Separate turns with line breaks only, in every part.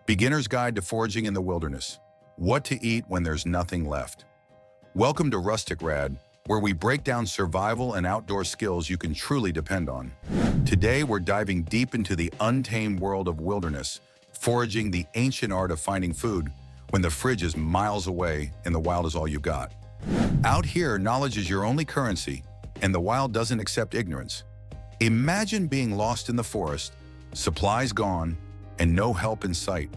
Beginner's Guide to Foraging in the Wilderness. What to eat when there's nothing left. Welcome to Rustic Rad, where we break down survival and outdoor skills you can truly depend on. Today, we're diving deep into the untamed world of wilderness, foraging, the ancient art of finding food when the fridge is miles away and the wild is all you got. Out here, knowledge is your only currency, and the wild doesn't accept ignorance. Imagine being lost in the forest, supplies gone, and no help in sight.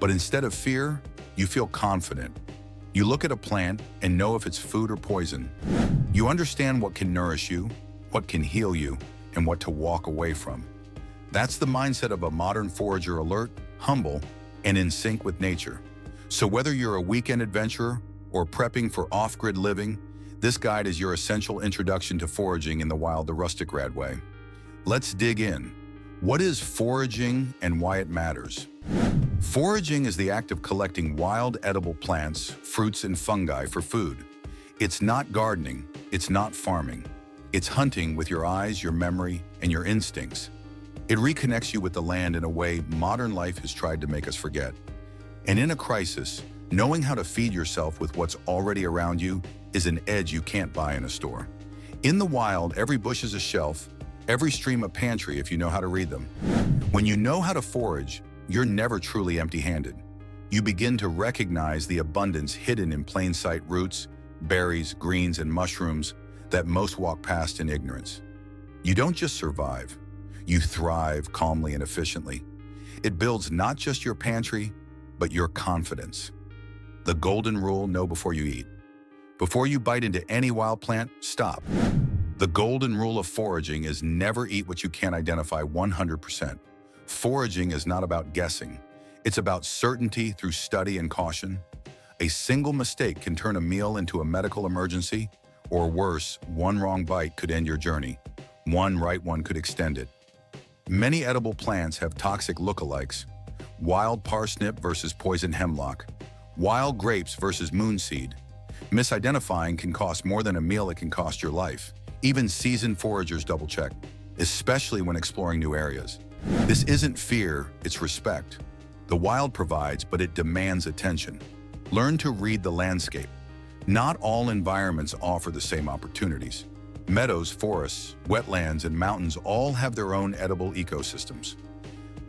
But instead of fear, you feel confident. You look at a plant and know if it's food or poison. You understand what can nourish you, what can heal you, and what to walk away from. That's the mindset of a modern forager, alert, humble, and in sync with nature. So whether you're a weekend adventurer or prepping for off-grid living, this guide is your essential introduction to foraging in the wild, the rustic rad way. Let's dig in. What is foraging and why it matters? Foraging is the act of collecting wild edible plants, fruits, and fungi for food. It's not gardening, it's not farming. It's hunting with your eyes, your memory, and your instincts. It reconnects you with the land in a way modern life has tried to make us forget. And in a crisis, knowing how to feed yourself with what's already around you is an edge you can't buy in a store. In the wild, every bush is a shelf, every stream a pantry if you know how to read them. When you know how to forage, you're never truly empty-handed. You begin to recognize the abundance hidden in plain sight: roots, berries, greens, and mushrooms that most walk past in ignorance. You don't just survive, you thrive calmly and efficiently. It builds not just your pantry, but your confidence. The golden rule: know before you eat. Before you bite into any wild plant, stop. The golden rule of foraging is never eat what you can't identify 100%. Foraging is not about guessing. It's about certainty through study and caution. A single mistake can turn a meal into a medical emergency, or worse, one wrong bite could end your journey. One right one could extend it. Many edible plants have toxic lookalikes: wild parsnip versus poison hemlock, wild grapes versus moonseed. Misidentifying can cost more than a meal, it can cost your life. Even seasoned foragers double-check, especially when exploring new areas. This isn't fear, it's respect. The wild provides, but it demands attention. Learn to read the landscape. Not all environments offer the same opportunities. Meadows, forests, wetlands, and mountains all have their own edible ecosystems.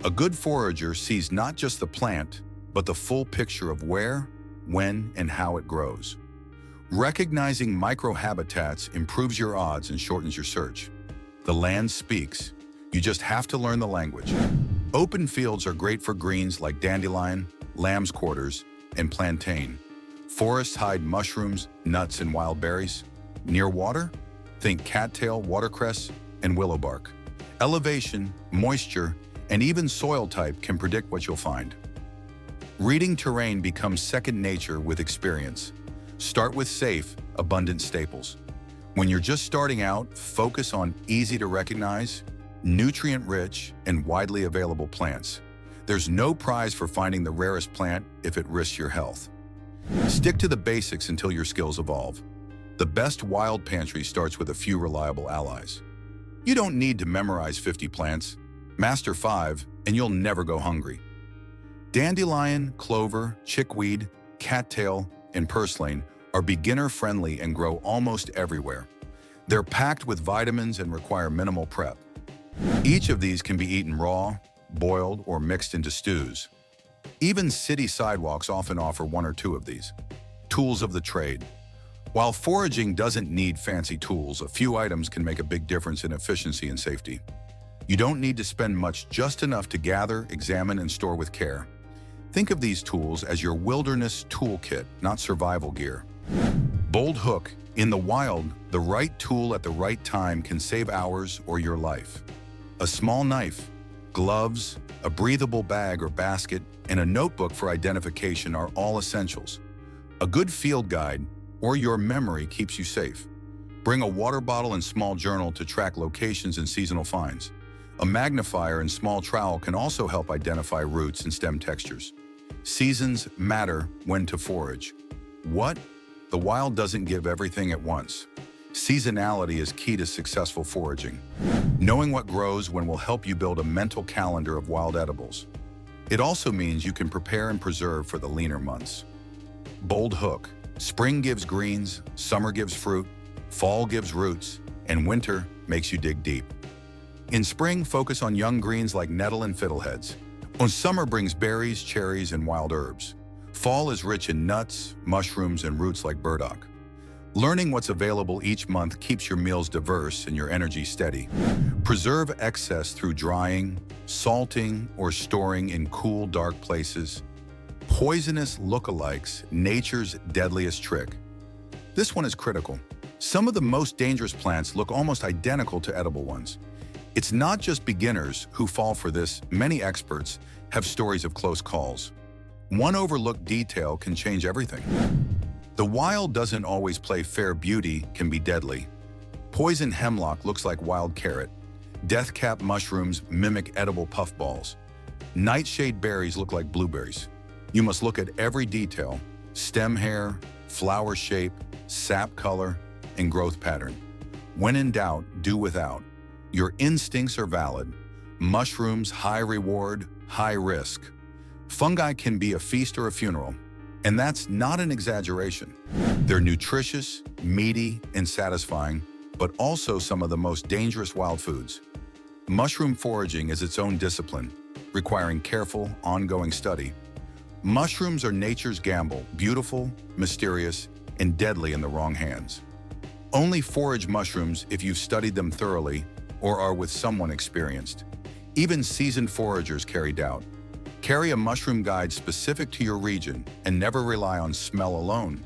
A good forager sees not just the plant, but the full picture of where, when, and how it grows. Recognizing microhabitats improves your odds and shortens your search. The land speaks. You just have to learn the language. Open fields are great for greens like dandelion, lamb's quarters, and plantain. Forests hide mushrooms, nuts, and wild berries. Near water? Think cattail, watercress, and willowbark. Elevation, moisture, and even soil type can predict what you'll find. Reading terrain becomes second nature with experience. Start with safe, abundant staples. When you're just starting out, focus on easy to recognize, nutrient-rich, and widely available plants. There's no prize for finding the rarest plant if it risks your health. Stick to the basics until your skills evolve. The best wild pantry starts with a few reliable allies. You don't need to memorize 50 plants. Master 5, and you'll never go hungry. Dandelion, clover, chickweed, cattail, and purslane are beginner-friendly and grow almost everywhere. They're packed with vitamins and require minimal prep. Each of these can be eaten raw, boiled, or mixed into stews. Even city sidewalks often offer one or two of these. Tools of the trade. While foraging doesn't need fancy tools, a few items can make a big difference in efficiency and safety. You don't need to spend much, just enough to gather, examine, and store with care. Think of these tools as your wilderness toolkit, not survival gear. Bold hook. In the wild, the right tool at the right time can save hours or your life. A small knife, gloves, a breathable bag or basket, and a notebook for identification are all essentials. A good field guide or your memory keeps you safe. Bring a water bottle and small journal to track locations and seasonal finds. A magnifier and small trowel can also help identify roots and stem textures. Seasons matter when to forage. What? The wild doesn't give everything at once. Seasonality is key to successful foraging. Knowing what grows when will help you build a mental calendar of wild edibles. It also means you can prepare and preserve for the leaner months. Bold hook. Spring gives greens, summer gives fruit, fall gives roots, and winter makes you dig deep. In spring, focus on young greens like nettle and fiddleheads. Summer brings berries, cherries, and wild herbs. Fall is rich in nuts, mushrooms, and roots like burdock. Learning what's available each month keeps your meals diverse and your energy steady. Preserve excess through drying, salting, or storing in cool, dark places. Poisonous lookalikes, nature's deadliest trick. This one is critical. Some of the most dangerous plants look almost identical to edible ones. It's not just beginners who fall for this. Many experts have stories of close calls. One overlooked detail can change everything. The wild doesn't always play fair. Beauty can be deadly. Poison hemlock looks like wild carrot. Deathcap mushrooms mimic edible puffballs. Nightshade berries look like blueberries. You must look at every detail: stem hair, flower shape, sap color, and growth pattern. When in doubt, do without. Your instincts are valid. Mushrooms, high reward, high risk. Fungi can be a feast or a funeral, and that's not an exaggeration. They're nutritious, meaty, and satisfying, but also some of the most dangerous wild foods. Mushroom foraging is its own discipline, requiring careful, ongoing study. Mushrooms are nature's gamble, beautiful, mysterious, and deadly in the wrong hands. Only forage mushrooms if you've studied them thoroughly or are with someone experienced. Even seasoned foragers carry doubt. Carry a mushroom guide specific to your region and never rely on smell alone.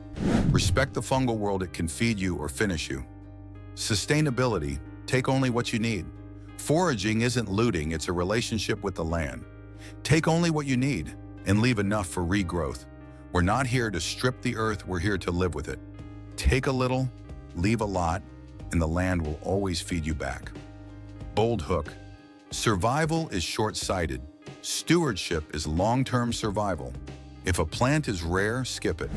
Respect the fungal world. It can feed you or finish you. Sustainability. Take only what you need. Foraging isn't looting, it's a relationship with the land. Take only what you need and leave enough for regrowth. We're not here to strip the earth, we're here to live with it. Take a little, leave a lot, and the land will always feed you back. Bold hook. Survival is short-sighted. Stewardship is long-term survival. If a plant is rare, skip it.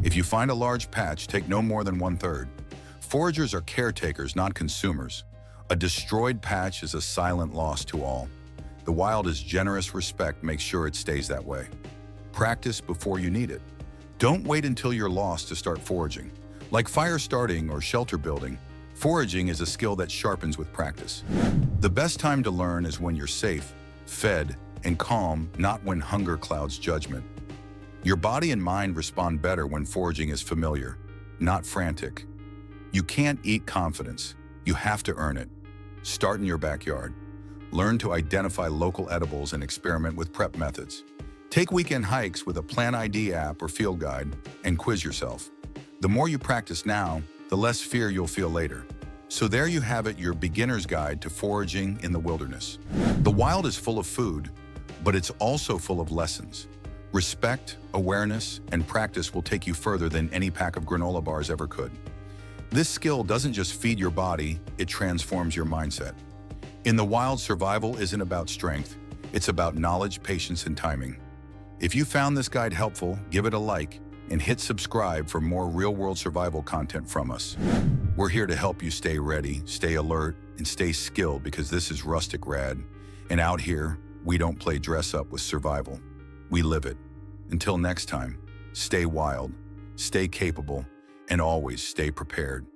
If you find a large patch, take no more than 1/3. Foragers are caretakers, not consumers. A destroyed patch is a silent loss to all. The wild is generous. Respect, make sure it stays that way. Practice before you need it. Don't wait until you're lost to start foraging. Like fire starting or shelter building, foraging is a skill that sharpens with practice. The best time to learn is when you're safe, fed, and calm, not when hunger clouds judgment. Your body and mind respond better when foraging is familiar, not frantic. You can't eat confidence. You have to earn it. Start in your backyard. Learn to identify local edibles and experiment with prep methods. Take weekend hikes with a Plant ID app or field guide and quiz yourself. The more you practice now, the less fear you'll feel later. So there you have it, your beginner's guide to foraging in the wilderness. The wild is full of food, but it's also full of lessons. Respect, awareness, and practice will take you further than any pack of granola bars ever could. This skill doesn't just feed your body, it transforms your mindset. In the wild, survival isn't about strength, it's about knowledge, patience, and timing. If you found this guide helpful, give it a like and hit subscribe for more real-world survival content from us. We're here to help you stay ready, stay alert, and stay skilled, because this is Rustic Rad, and out here, we don't play dress up with survival. We live it. Until next time, stay wild, stay capable, and always stay prepared.